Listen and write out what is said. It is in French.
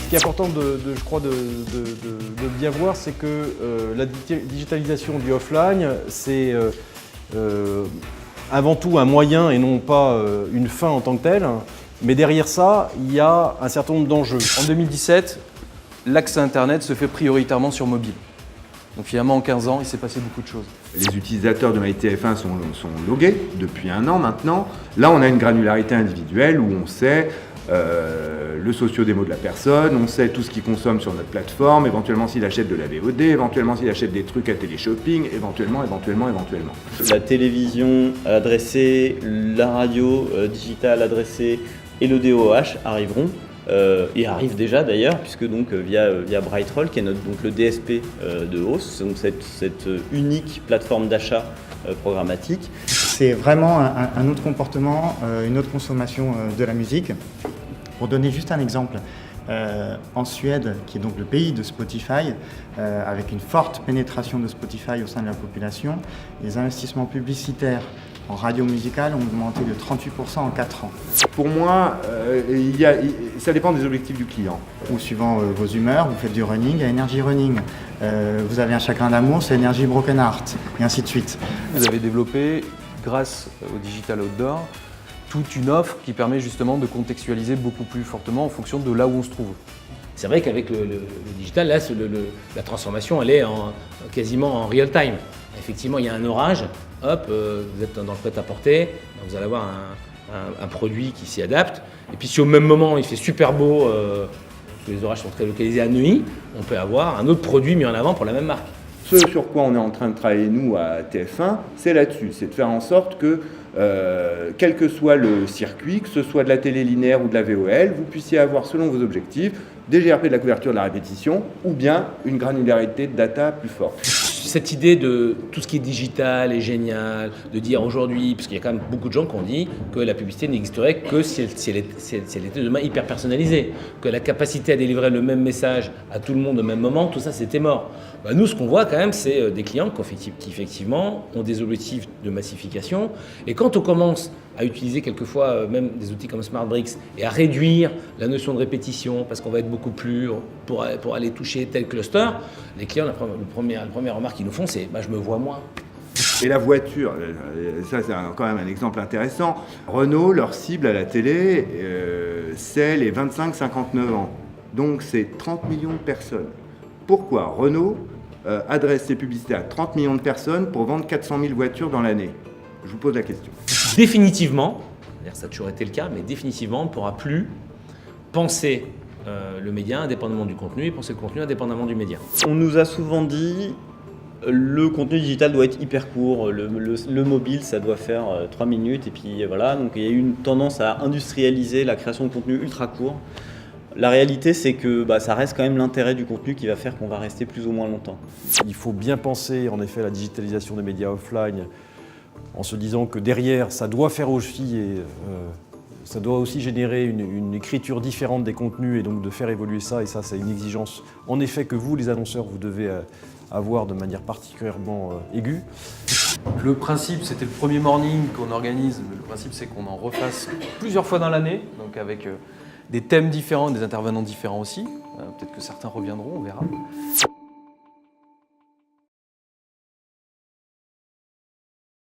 Ce qui est important, je crois, de bien voir, c'est que la digitalisation du offline, c'est avant tout un moyen et non pas une fin en tant que telle. Mais derrière ça, il y a un certain nombre d'enjeux. En 2017, l'accès Internet se fait prioritairement sur mobile. Donc finalement, en 15 ans, il s'est passé beaucoup de choses. Les utilisateurs de MyTF1 sont logués depuis 1 an maintenant. Là, on a une granularité individuelle où on sait le socio-démo de la personne, on sait tout ce qu'il consomme sur notre plateforme, éventuellement s'il achète de la VOD, éventuellement s'il achète des trucs à télé-shopping, éventuellement. La télévision adressée, la radio digitale adressée et le DOH arriveront. Et arrive déjà d'ailleurs, puisque donc via Brightroll, qui est donc le DSP de hausse, donc cette unique plateforme d'achat programmatique. C'est vraiment un autre comportement, une autre consommation de la musique. Pour donner juste un exemple, en Suède, qui est donc le pays de Spotify, avec une forte pénétration de Spotify au sein de la population, les investissements publicitaires en radio musicale ont augmenté de 38% en 4 ans. Pour moi, ça dépend des objectifs du client. Ou suivant vos humeurs, vous faites du running, il y a Energy Running. Vous avez un chagrin d'amour, c'est Energy Broken Heart, et ainsi de suite. Vous avez développé, grâce au Digital Outdoor, toute une offre qui permet justement de contextualiser beaucoup plus fortement en fonction de là où on se trouve. C'est vrai qu'avec le digital, là, la transformation, elle est quasiment en real time. Effectivement, il y a un orage, hop, vous êtes dans le prêt-à-porter, vous allez avoir un produit qui s'y adapte. Et puis si au même moment, il fait super beau, parce que les orages sont très localisés à Neuilly, on peut avoir un autre produit mis en avant pour la même marque. Ce sur quoi on est en train de travailler, nous, à TF1, c'est là-dessus. C'est de faire en sorte que, quel que soit le circuit, que ce soit de la télé linéaire ou de la VOL, vous puissiez avoir, selon vos objectifs, des GRP de la couverture de la répétition ou bien une granularité de data plus forte. Cette idée de tout ce qui est digital est génial, de dire aujourd'hui, parce qu'il y a quand même beaucoup de gens qui ont dit que la publicité n'existerait que si elle était demain hyper personnalisée, que la capacité à délivrer le même message à tout le monde au même moment, tout ça c'était mort. Nous, ce qu'on voit quand même, c'est des clients qui effectivement ont des objectifs de massification, et quand on commence à utiliser quelquefois même des outils comme SmartBricks et à réduire la notion de répétition parce qu'on va être beaucoup plus pour aller toucher tel cluster, les clients, la première remarque qu'ils nous font, c'est je me vois moins. Et la voiture, ça c'est quand même un exemple intéressant. Renault, leur cible à la télé, c'est les 25-59 ans. Donc c'est 30 millions de personnes. Pourquoi Renault adresse ses publicités à 30 millions de personnes pour vendre 400 000 voitures dans l'année? Je vous pose la question. Définitivement, ça a toujours été le cas, mais définitivement, on ne pourra plus penser le média indépendamment du contenu et penser le contenu indépendamment du média. On nous a souvent dit le contenu digital doit être hyper court, le mobile ça doit faire 3 minutes et puis voilà. Donc il y a eu une tendance à industrialiser la création de contenu ultra court. La réalité, c'est que ça reste quand même l'intérêt du contenu qui va faire qu'on va rester plus ou moins longtemps. Il faut bien penser en effet à la digitalisation des médias offline en se disant que derrière, ça doit faire aussi ça doit aussi générer une écriture différente des contenus et donc de faire évoluer ça. Et ça, c'est une exigence en effet que vous, les annonceurs, vous devez avoir de manière particulièrement aiguë. Le principe, c'était le premier morning qu'on organise. Le principe, c'est qu'on en refasse plusieurs fois dans l'année, donc avec des thèmes différents, des intervenants différents aussi. Peut-être que certains reviendront, on verra.